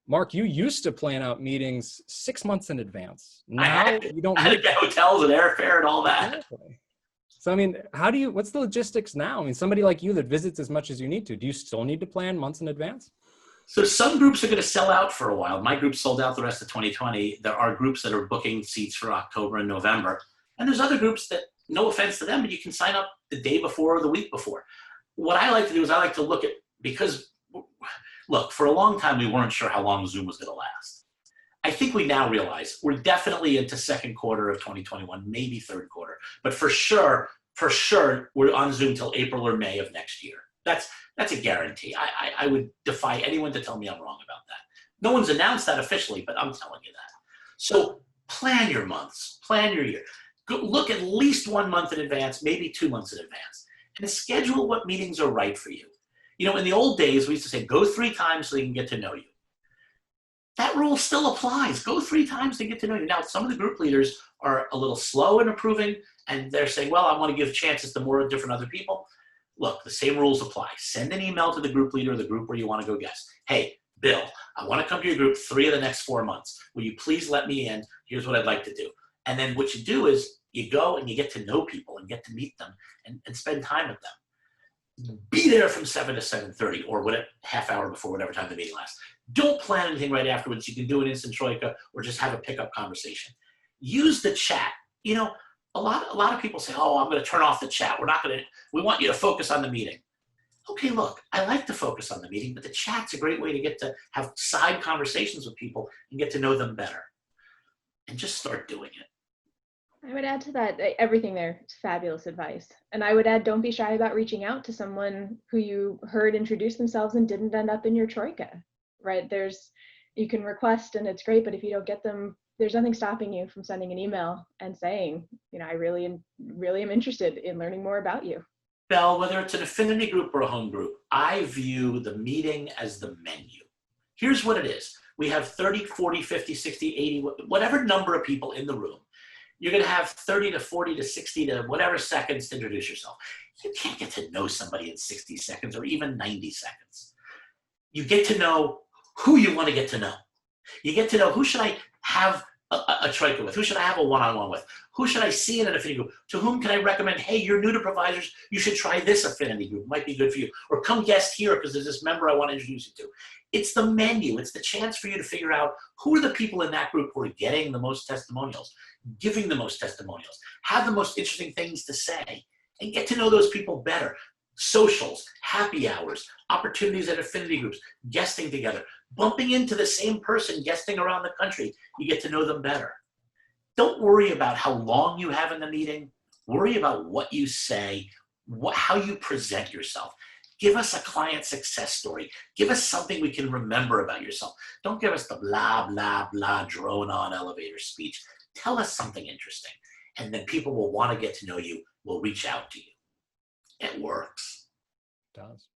Mark, you used to plan out meetings 6 months in advance. Now you don't I had to need get hotels and airfare and all that. Exactly. So, I mean, what's the logistics now? I mean, somebody like you that visits as much as you need to, do you still need to plan months in advance? So some groups are going to sell out for a while. My group sold out the rest of 2020. There are groups that are booking seats for October and November. And there's other groups that, no offense to them, but you can sign up the day before or the week before. What I like to do is I like to look at, because, look, for a long time, we weren't sure how long Zoom was going to last. I think we now realize we're definitely into second quarter of 2021, maybe third quarter. But for sure, we're on Zoom till April or May of next year. That's a guarantee. I would defy anyone to tell me I'm wrong about that. No one's announced that officially, but I'm telling you that. So plan your months, plan your year. Look at least 1 month in advance, maybe 2 months in advance, and schedule what meetings are right for you. You know, in the old days, we used to say, go 3 times so they can get to know you. That rule still applies. Go 3 times to get to know you. Now, some of the group leaders are a little slow in approving, and they're saying, well, I want to give chances to more different other people. Look, the same rules apply. Send an email to the group leader or the group where you want to go guest. Hey, Bill, I want to come to your group 3 of the next 4 months. Will you please let me in? Here's what I'd like to do. And then what you do is you go and you get to know people and get to meet them and spend time with them. Be there from 7 to 7:30 or whatever, half hour before whatever time the meeting lasts. Don't plan anything right afterwards. You can do an instant Troika or just have a pickup conversation. Use the chat. You know, a lot of people say, oh, I'm going to turn off the chat. We want you to focus on the meeting. Okay, look, I like to focus on the meeting, but the chat's a great way to get to have side conversations with people and get to know them better. And just start doing it. I would add to that, everything there is fabulous advice. And I would add, don't be shy about reaching out to someone who you heard introduce themselves and didn't end up in your Troika, right? You can request and it's great, but if you don't get them, there's nothing stopping you from sending an email and saying, you know, I really am interested in learning more about you. Belle, whether it's an affinity group or a home group, I view the meeting as the menu. Here's what it is. We have 30, 40, 50, 60, 80, whatever number of people in the room. You're going to have 30 to 40 to 60 to whatever seconds to introduce yourself. You can't get to know somebody in 60 seconds or even 90 seconds. You get to know who you want to get to know. You get to know, who should I have a Troika with? Who should I have a one-on-one with? Who should I see in an affinity group? To whom can I recommend, hey, you're new to ProVisors, you should try this affinity group, it might be good for you. Or come guest here because there's this member I want to introduce you to. It's the menu. It's the chance for you to figure out who are the people in that group who are getting the most testimonials, giving the most testimonials, have the most interesting things to say, and get to know those people better. Socials, happy hours, opportunities at affinity groups, guesting together, bumping into the same person guesting around the country. You get to know them better. Don't worry about how long you have in the meeting. Worry about what you say, how you present yourself. Give us a client success story. Give us something we can remember about yourself. Don't give us the blah, blah, blah, drone on elevator speech. Tell us something interesting. And then people will want to get to know you, will reach out to you. It works. It does.